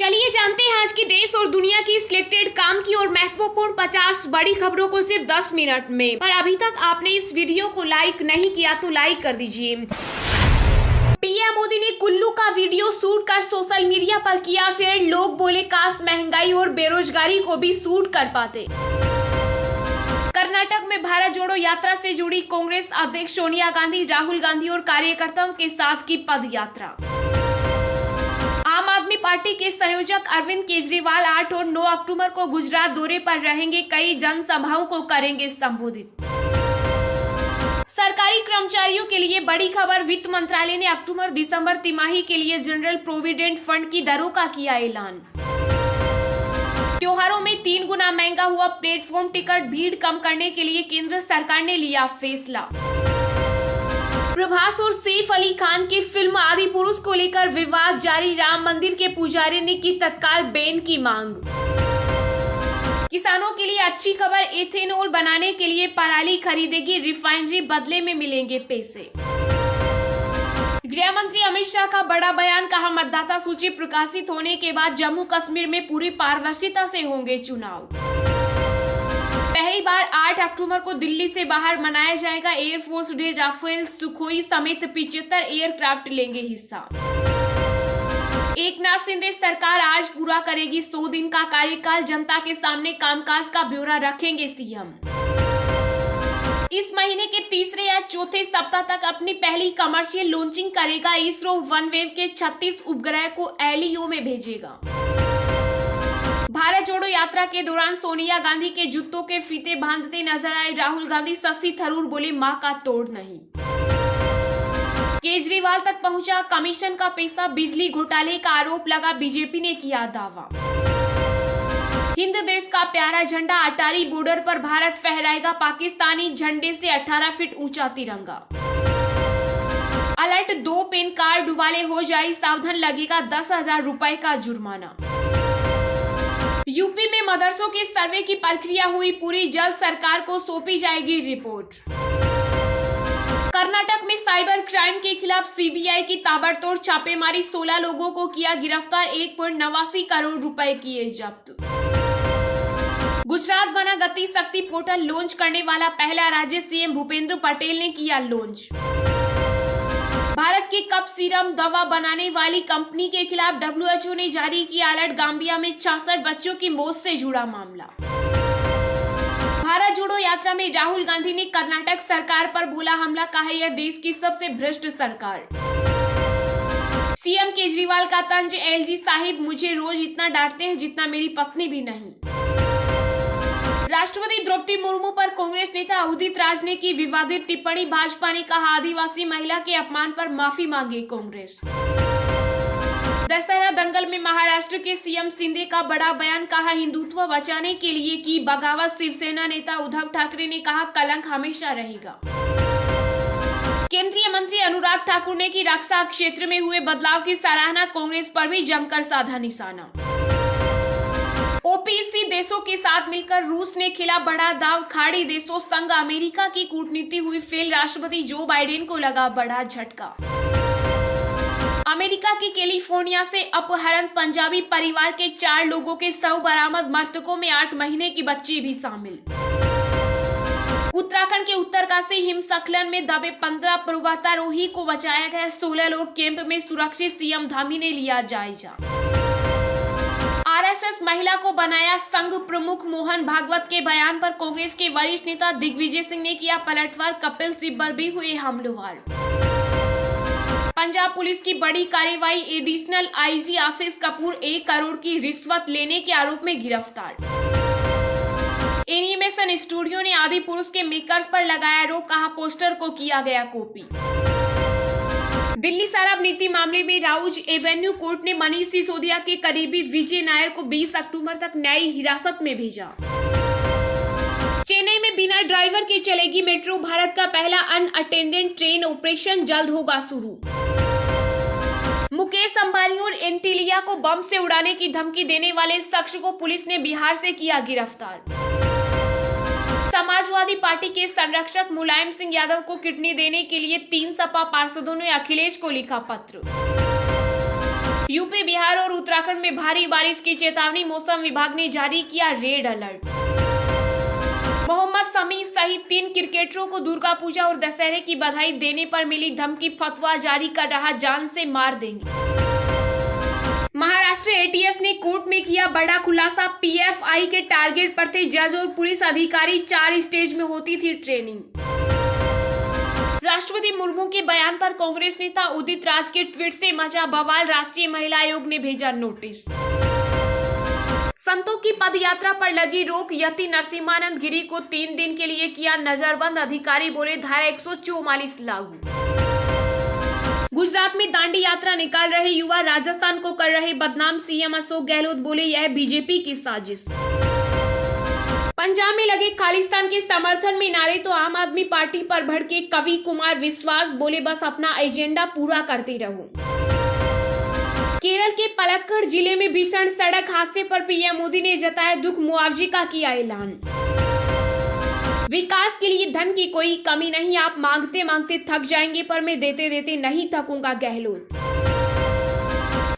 चलिए जानते हैं आज की देश और दुनिया की सिलेक्टेड काम की और महत्वपूर्ण 50 बड़ी खबरों को सिर्फ 10 मिनट में। पर अभी तक आपने इस वीडियो को लाइक नहीं किया तो लाइक कर दीजिए। पीएम मोदी ने कुल्लू का वीडियो शूट कर सोशल मीडिया पर किया शेयर। लोग बोले काश महंगाई और बेरोजगारी को भी शूट कर पाते। कर्नाटक में भारत जोड़ो यात्रा से जुड़ी कांग्रेस अध्यक्ष सोनिया गांधी, राहुल गांधी और कार्यकर्ताओं के साथ की पद यात्रा। आम आदमी पार्टी के संयोजक अरविंद केजरीवाल 8 और 9 अक्टूबर को गुजरात दौरे पर रहेंगे। कई जनसभाओं को करेंगे संबोधित। सरकारी कर्मचारियों के लिए बड़ी खबर। वित्त मंत्रालय ने अक्टूबर-दिसंबर तिमाही के लिए जनरल प्रोविडेंट फंड की दरों का किया ऐलान। त्योहारों में 3 गुना महंगा हुआ प्लेटफॉर्म टिकट। भीड़ कम करने के लिए केंद्र सरकार ने लिया फैसला। प्रभास और सैफ अली खान की फिल्म आदिपुरुष को लेकर विवाद जारी। राम मंदिर के पुजारी ने की तत्काल बैन की मांग। किसानों के लिए अच्छी खबर। एथेनॉल बनाने के लिए पराली खरीदेगी रिफाइनरी, बदले में मिलेंगे पैसे। गृह मंत्री अमित शाह का बड़ा बयान। कहा मतदाता सूची प्रकाशित होने के बाद जम्मू कश्मीर में पूरी पारदर्शिता से होंगे चुनाव। पहली बार 8 अक्टूबर को दिल्ली से बाहर मनाया जाएगा एयरफोर्स डे। राफेल, सुखोई समेत 75 एयरक्राफ्ट लेंगे हिस्सा। एकनाथ शिंदे सरकार आज पूरा करेगी 100 दिन का कार्यकाल। जनता के सामने कामकाज का ब्यौरा रखेंगे सीएम। इस महीने के तीसरे या चौथे सप्ताह तक अपनी पहली कमर्शियल लॉन्चिंग करेगा इसरो। वनवेव के 36 उपग्रह को एलईओ में भेजेगा। भारत जोड़ो यात्रा के दौरान सोनिया गांधी के जूतों के फीते बांधते नजर आए राहुल गांधी। शशि थरूर बोले मां का तोड़ नहीं। केजरीवाल तक पहुंचा कमीशन का पैसा। बिजली घोटाले का आरोप लगा, बीजेपी ने किया दावा। हिंद देश का प्यारा झंडा। अटारी बॉर्डर पर भारत फहराएगा पाकिस्तानी झंडे से 18 फीट ऊंचा तिरंगा। अलर्ट, 2 पेन कार्ड वाले हो जाए सावधान, लगेगा 10,000 रुपए का जुर्माना। यूपी में मदरसों के सर्वे की प्रक्रिया हुई पूरी। जल्द सरकार को सौंपी जाएगी रिपोर्ट। कर्नाटक में साइबर क्राइम के खिलाफ सीबीआई की ताबड़तोड़ छापेमारी। 16 लोगों को किया गिरफ्तार। 1.89 करोड़ रुपए किए जब्त। गुजरात बना गति शक्ति पोर्टल। लॉन्च करने वाला पहला राज्य। सीएम भूपेंद्र पटेल ने किया लॉन्च। भारत की कफ सीरम दवा बनाने वाली कंपनी के खिलाफ डब्ल्यूएचओ ने जारी किया अलर्ट। गांबिया में 66 बच्चों की मौत से जुड़ा मामला। भारत जोड़ो यात्रा में राहुल गांधी ने कर्नाटक सरकार पर बोला हमला। कहा यह देश की सबसे भ्रष्ट सरकार। सीएम केजरीवाल का तंज। एलजी साहिब मुझे रोज इतना डांटते हैं जितना मेरी पत्नी भी नहीं। राष्ट्रपति द्रौपदी मुर्मू पर कांग्रेस नेता उदित राज ने की विवादित टिप्पणी। भाजपा ने कहा आदिवासी महिला के अपमान पर माफी मांगे कांग्रेस। दशहरा दंगल में महाराष्ट्र के सीएम शिंदे का बड़ा बयान। कहा हिंदुत्व बचाने के लिए की बगावत। शिवसेना नेता उद्धव ठाकरे ने कहा कलंक हमेशा रहेगा। केंद्रीय मंत्री अनुराग ठाकुर ने की रक्षा क्षेत्र में हुए बदलाव की सराहना। कांग्रेस पर भी जमकर साधा निशाना। ओपीसी देशों के साथ मिलकर रूस ने खेला बड़ा दाव। खाड़ी देशों संग अमेरिका की कूटनीति हुई फेल। राष्ट्रपति जो बाइडेन को लगा बड़ा झटका। अमेरिका की कैलिफोर्निया से अपहरण। पंजाबी परिवार के 4 लोगों के शव बरामद। मृतकों में 8 महीने की बच्ची भी शामिल। उत्तराखंड के उत्तरकाशी हिमस्खलन में दबे 15 पर्वतारोही को बचाया गया। 16 लोग कैंप में सुरक्षित। सीएम धामी ने लिया जायजा। आरएसएस महिला को बनाया संघ प्रमुख। मोहन भागवत के बयान पर कांग्रेस के वरिष्ठ नेता दिग्विजय सिंह ने किया पलटवार। कपिल सिब्बल भी हुए हमलावर। पंजाब पुलिस की बड़ी कार्रवाई। एडिशनल आईजी आशीष कपूर 1 करोड़ की रिश्वत लेने के आरोप में गिरफ्तार। एनिमेशन स्टूडियो ने आदिपुरुष के मेकर्स पर लगाया आरोप। कहा पोस्टर को किया गया कॉपी। दिल्ली शराब नीति मामले में राउज एवेन्यू कोर्ट ने मनीष सिसोदिया के करीबी विजय नायर को 20 अक्टूबर तक न्यायिक हिरासत में भेजा। चेन्नई में बिना ड्राइवर के चलेगी मेट्रो। भारत का पहला अनअटेंडेड ट्रेन ऑपरेशन जल्द होगा शुरू। मुकेश अंबानी और एंटीलिया को बम से उड़ाने की धमकी देने वाले शख्स को पुलिस ने बिहार से किया गिरफ्तार। समाजवादी पार्टी के संरक्षक मुलायम सिंह यादव को किडनी देने के लिए 3 सपा पार्षदों ने अखिलेश को लिखा पत्र। यूपी, बिहार और उत्तराखंड में भारी बारिश की चेतावनी, मौसम विभाग ने जारी किया रेड अलर्ट। मोहम्मद शमी सहित 3 क्रिकेटरों को दुर्गा पूजा और दशहरे की बधाई देने पर मिली धमकी, फतवा जारी कर रहा, जान से मार देंगे। महाराष्ट्र एटीएस ने कोर्ट में किया बड़ा खुलासा, पीएफआई के टारगेट पर थे जज और पुलिस अधिकारी, 4 स्टेज में होती थी ट्रेनिंग। राष्ट्रपति मुर्मू के बयान पर कांग्रेस नेता उदित राज के ट्वीट से मचा बवाल, राष्ट्रीय महिला आयोग ने भेजा नोटिस। संतों की पदयात्रा पर लगी रोक, यति नरसिम्हानंद गिरी को 3 दिन के लिए किया नजरबंद, अधिकारी बोले धारा 144 लागू। गुजरात में दांडी यात्रा निकाल रहे युवा राजस्थान को कर रहे बदनाम, सीएम अशोक गहलोत बोले यह बीजेपी की साजिश। पंजाब में लगे खालिस्तान के समर्थन में नारे तो आम आदमी पार्टी पर भड़के कवि कुमार विश्वास, बोले बस अपना एजेंडा पूरा करते रहो। केरल के पलक्कड़ जिले में भीषण सड़क हादसे पर पीएम मोदी ने जताया दुख, मुआवजे का किया ऐलान। विकास के लिए धन की कोई कमी नहीं, आप मांगते मांगते थक जाएंगे पर मैं देते देते नहीं थकूंगा, गहलोत।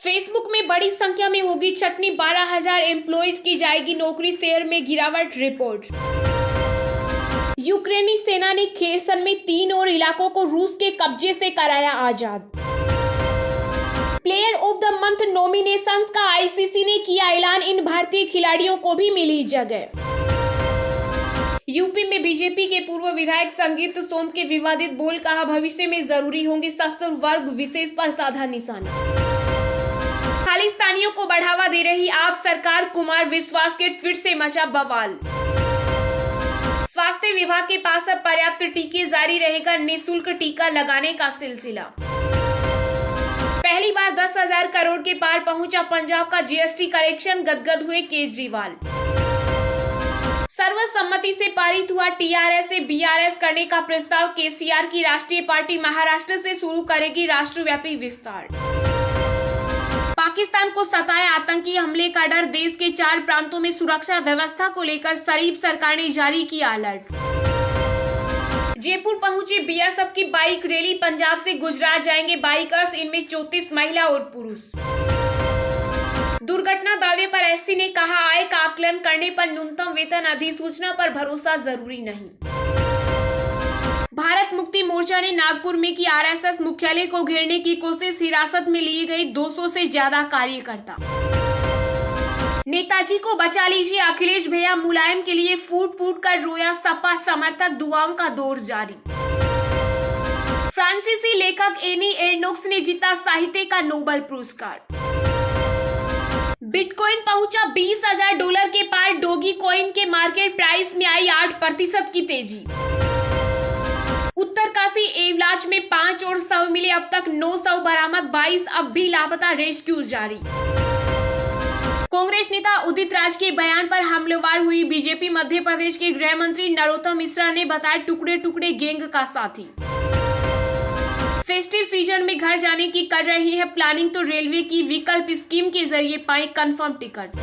फेसबुक में बड़ी संख्या में होगी छटनी, 12,000 एम्प्लॉइज की जाएगी नौकरी, शेयर में गिरावट, रिपोर्ट। यूक्रेनी सेना ने खेरसन में 3 और इलाकों को रूस के कब्जे से कराया आजाद। Player of the month nominations का आईसीसी ने किया ऐलान, इन भारतीय खिलाड़ियों को भी मिली जगह। यूपी में बीजेपी के पूर्व विधायक संगीत सोम के विवादित बोल, कहा भविष्य में जरूरी होंगे शस्त्र वर्ग विशेष पर साधा निशाना। खालिस्तानियों को बढ़ावा दे रही आप सरकार, कुमार विश्वास के ट्वीट से मचा बवाल। स्वास्थ्य विभाग के पास अब पर्याप्त टीके, जारी रहेगा निःशुल्क टीका लगाने का सिलसिला। पहली बार 10,000 करोड़ के पार पहुंचा पंजाब का जीएसटी कलेक्शन, गदगद हुए केजरीवाल। सर्वसम्मति से पारित हुआ टीआरएस से बीआरएस करने का प्रस्ताव, केसीआर की राष्ट्रीय पार्टी महाराष्ट्र से शुरू करेगी राष्ट्रव्यापी विस्तार। पाकिस्तान को सताया आतंकी हमले का डर, देश के 4 प्रांतों में सुरक्षा व्यवस्था को लेकर शरीफ सरकार ने जारी किया अलर्ट। जयपुर पहुंची बीएसएफ की बाइक रैली, पंजाब से गुजरात जाएंगे बाइकर्स, इनमें 34 महिला और पुरुष। दुर्घटना दावे पर एससी ने कहा आय का आकलन करने पर न्यूनतम वेतन अधिसूचना पर भरोसा जरूरी नहीं। भारत मुक्ति मोर्चा ने नागपुर में की आरएसएस मुख्यालय को घेरने की कोशिश, हिरासत में लिए गए 200 से ज्यादा कार्यकर्ता। नेताजी को बचा लीजिए, अखिलेश भैया मुलायम के लिए फूट फूट कर रोया, सपा समर्थक, दुआओं का दौर जारी। फ्रांसीसी लेखक एनी एर्नोक्स ने जीता साहित्य का नोबेल पुरस्कार। बिटकॉइन पहुंचा $20,000 के पार, डोगी कॉइन के मार्केट प्राइस में आई 8% की तेजी। उत्तरकाशी एवलाज में 5 और शव मिले, अब तक 9 शव बरामद, 22 अब भी लापता, रेस्क्यू जारी। कांग्रेस नेता उदित राज के बयान पर हमलावर हुई बीजेपी, मध्य प्रदेश के गृह मंत्री नरोत्तम मिश्रा ने बताया टुकड़े टुकड़े गैंग का साथी। फेस्टिव सीजन में घर जाने की कर रही है प्लानिंग, तो रेलवे की विकल्प स्कीम के जरिए पाए कंफर्म टिकट।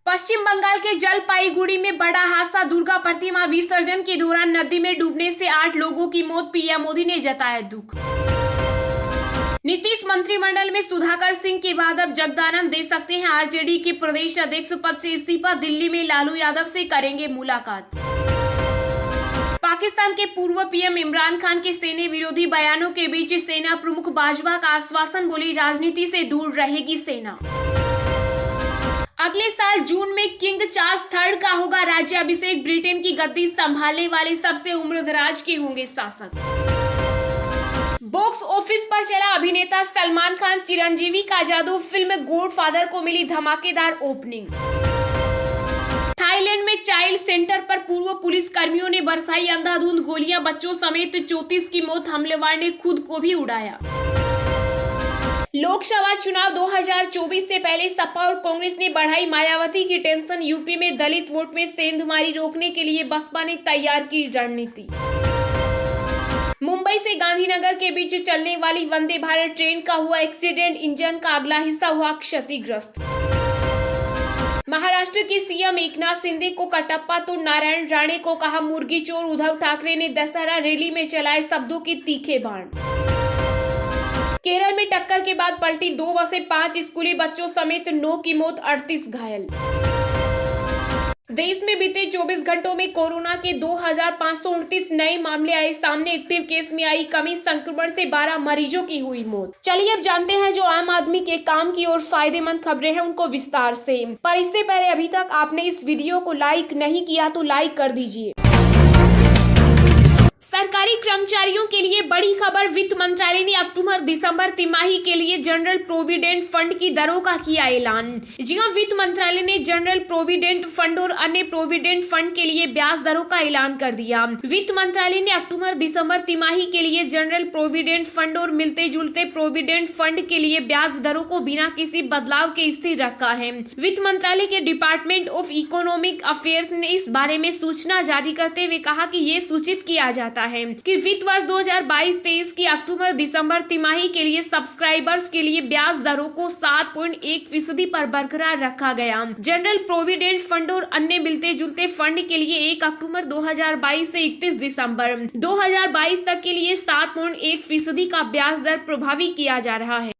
पश्चिम बंगाल के जलपाईगुड़ी में बड़ा हादसा, दुर्गा प्रतिमा विसर्जन के दौरान नदी में डूबने से 8 लोगों की मौत, पीएम मोदी ने जताया दुख। नीतीश मंत्रिमंडल में सुधाकर सिंह के बाद अब जगदानंद दे सकते हैं आरजेडी के प्रदेश अध्यक्ष पद से इस्तीफा, दिल्ली में लालू यादव से करेंगे मुलाकात। पाकिस्तान के पूर्व पीएम इमरान खान के सेना विरोधी बयानों के बीच सेना प्रमुख बाजवा का आश्वासन, बोली राजनीति से दूर रहेगी सेना। अगले साल जून में किंग चार्ल्स III का होगा राज्याभिषेक, ब्रिटेन की गद्दी संभालने वाले सबसे उम्रदराज के होंगे शासक। बॉक्स ऑफिस पर चला अभिनेता सलमान खान चिरंजीवी का जादू, फिल्म गॉडफादर को मिली धमाकेदार ओपनिंग। थाईलैंड में चाइल्ड सेंटर पर पूर्व पुलिस कर्मियों ने बरसाई अंधाधुंध गोलियां, बच्चों समेत 34 की मौत, हमलेवार ने खुद को भी उड़ाया। लोकसभा चुनाव 2024 से पहले सपा और कांग्रेस ने बढ़ाई मायावती की टेंशन, यूपी में दलित वोट में सेंधमारी रोकने के लिए बसपा ने तैयार की रणनीति। मुंबई से गांधीनगर के बीच चलने वाली वंदे भारत ट्रेन का हुआ एक्सीडेंट, इंजन का अगला हिस्सा हुआ क्षतिग्रस्त। महाराष्ट्र की सीएम एकनाथ शिंदे को कटप्पा तो नारायण राणे को कहा मुर्गी चोर, उद्धव ठाकरे ने दशहरा रैली में चलाए शब्दों के तीखे बाण। केरल में टक्कर के बाद पलटी 2 बसें, 5 स्कूली बच्चों समेत 9 की मौत, 38 घायल। देश में बीते 24 घंटों में कोरोना के 2529 नए मामले आए सामने। एक्टिव केस में आई कमी, संक्रमण से 12 मरीजों की हुई मौत। चलिए अब जानते हैं जो आम आदमी के काम की और फायदेमंद खबरें हैं उनको विस्तार से। पर इससे पहले अभी तक आपने इस वीडियो को लाइक नहीं किया तो लाइक कर दीजिए। सरकारी कर्मचारियों के लिए बड़ी खबर, वित्त मंत्रालय ने अक्टूबर-दिसंबर तिमाही के लिए जनरल प्रोविडेंट फंड की दरों का किया ऐलान। जी हां, वित्त मंत्रालय ने जनरल प्रोविडेंट फंड और अन्य प्रोविडेंट फंड के लिए ब्याज दरों का ऐलान कर दिया। वित्त मंत्रालय ने अक्टूबर-दिसंबर तिमाही के लिए जनरल प्रोविडेंट फंड और मिलते जुलते प्रोविडेंट फंड के लिए ब्याज दरों को बिना किसी बदलाव के स्थिर रखा है। वित्त मंत्रालय के डिपार्टमेंट ऑफ इकोनॉमिक अफेयर्स ने इस बारे में सूचना जारी करते हुए कहा कि ये सूचित किया जाता है कि वित्त वर्ष 2022-23 की अक्टूबर-दिसंबर तिमाही के लिए सब्सक्राइबर्स के लिए ब्याज दरों को 7.1% पर बरकरार रखा गया। जनरल प्रोविडेंट फंड और अन्य मिलते जुलते फंड के लिए 1 अक्टूबर 2022 से 31 दिसंबर 2022 तक के लिए 7.1% का ब्याज दर प्रभावी किया जा रहा है।